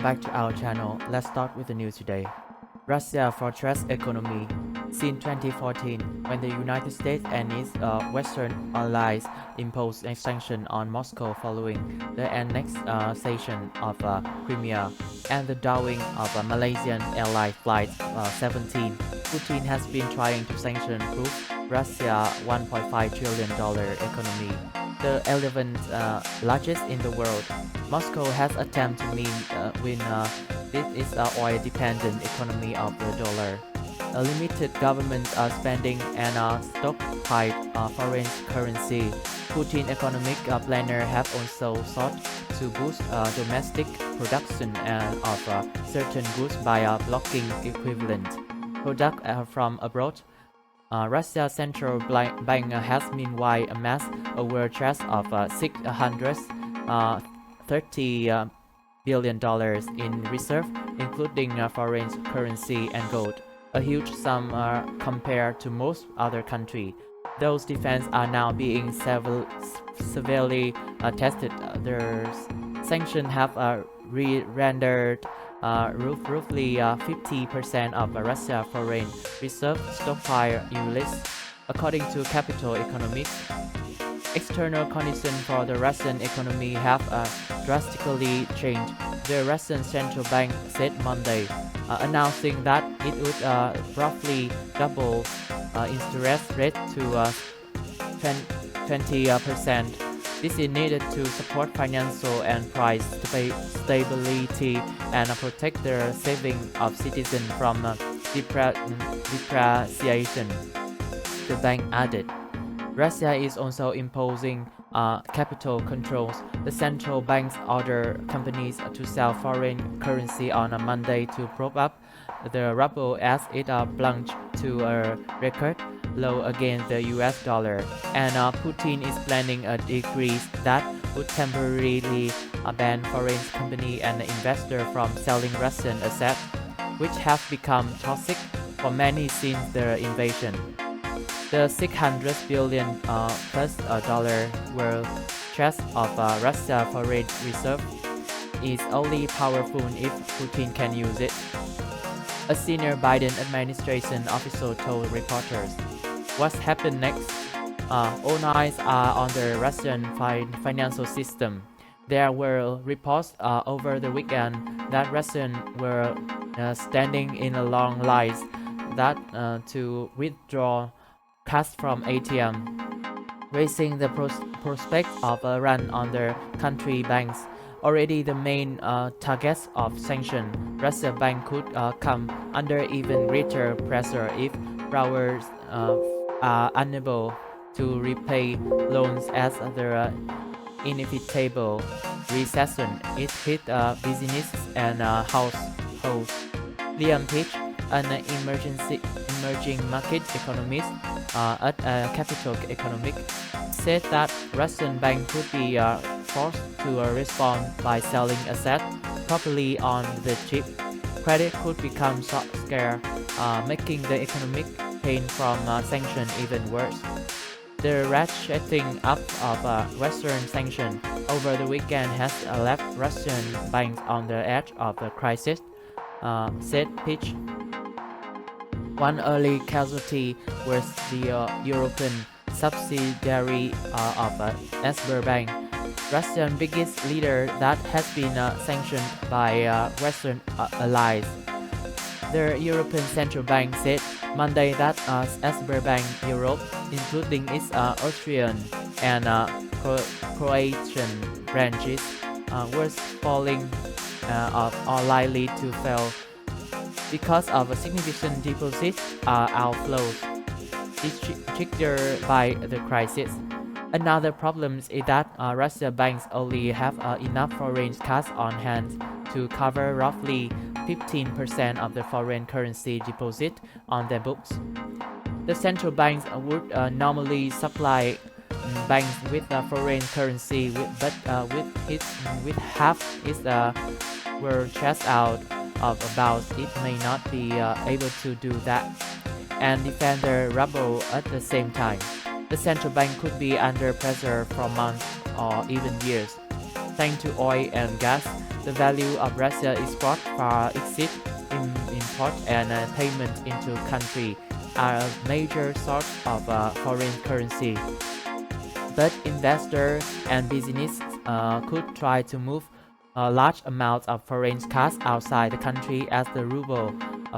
back to our channel. Let's start with the news today. Russia fortress economy. Since 2014, when the United States and its Western allies imposed a sanction on Moscow following the annexation of Crimea and the downing of Malaysian Airlines Flight 17, Putin has been trying to sanction-proof Russia's $1.5 trillion economy, the 11th largest in the world. Moscow has attempted to win this oil-dependent economy of the dollar. A limited government spending and stockpiled foreign currency. Putin economic planner have also sought to boost domestic production of certain goods by blocking equivalent products from abroad. Russia's central bank has meanwhile amassed a war chest of $630 billion in reserve, including foreign currency and gold, a huge sum compared to most other countries. Those defenses are now being severely tested. Their sanctions have rendered roughly 50% of Russia's foreign reserve stockpile useless, according to Capital Economics. External conditions for the Russian economy have drastically changed, the Russian central bank said Monday, announcing that it would roughly double interest rate to 20%. This is needed to support financial and price stability and protect the savings of citizens from depreciation, the bank added. Russia is also imposing capital controls. The central banks ordered companies to sell foreign currency on a Monday to prop up the ruble as it plunged to a record low against the US dollar, and Putin is planning a decrease that would temporarily ban foreign companies and investors from selling Russian assets, which have become toxic for many since the invasion. The $600 billion plus dollar world chest of Russia's foreign reserve is only powerful if Putin can use it, a senior Biden administration official told reporters. What's happened next? All eyes are on the Russian financial system. There were reports over the weekend that Russians were standing in a long lines to withdraw cash from ATM, raising the prospect of a run on the country banks. Already the main targets of sanctions, Russia bank could come under even greater pressure if borrowers are unable to repay loans as the inevitable recession it hit businesses and households. Liam Peach, an emerging market economist at Capital Economics, said that Russian banks could be forced to respond by selling assets properly on the cheap. Credit could become scarce, making the economic pain from sanctions even worse. The ratcheting up of Western sanctions over the weekend has left Russian banks on the edge of the crisis, said Peach. One early casualty was the European subsidiary of Bank, Russia's biggest leader that has been sanctioned by Western allies. The European Central Bank said Monday that Bank Europe, including its Austrian and Croatian branches, was falling or likely to fail because of significant deposit outflows triggered by the crisis. Another problem is that Russian banks only have enough foreign cash on hand to cover roughly 15% of the foreign currency deposit on their books. The central banks would normally supply banks with foreign currency, but with half its were chest out of about, it may not be able to do that and defend the ruble at the same time. The central bank could be under pressure for months or even years, thanks to oil and gas the value of Russia export far exceeds import and payment into country are a major source of foreign currency. But investors and business could try to move large amounts of foreign cash outside the country as the ruble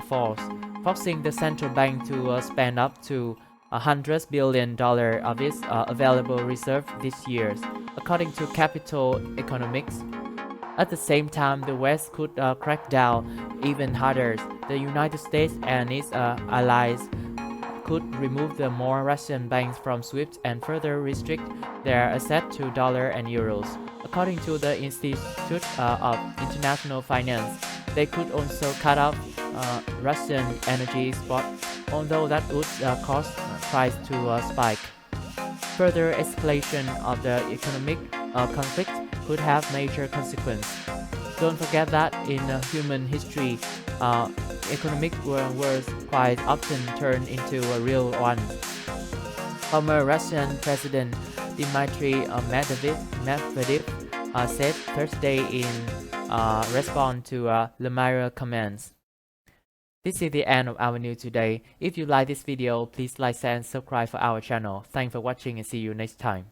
falls, forcing the central bank to spend up to $100 billion of its available reserve this year, according to Capital Economics. At the same time, the West could crack down even harder. The United States and its allies could remove the more Russian banks from SWIFT and further restrict their access to dollar and euros. According to the Institute of International Finance, they could also cut off Russian energy export, although that would cause price to spike. Further escalation of the economic conflict could have major consequences. Don't forget that in human history, economic wars quite often turn into a real one. Former Russian President Dmitry Medvedev said Thursday in response to Lemire comments. This is the end of our news today. If you like this video, please like, share, and subscribe for our channel. Thanks for watching and see you next time.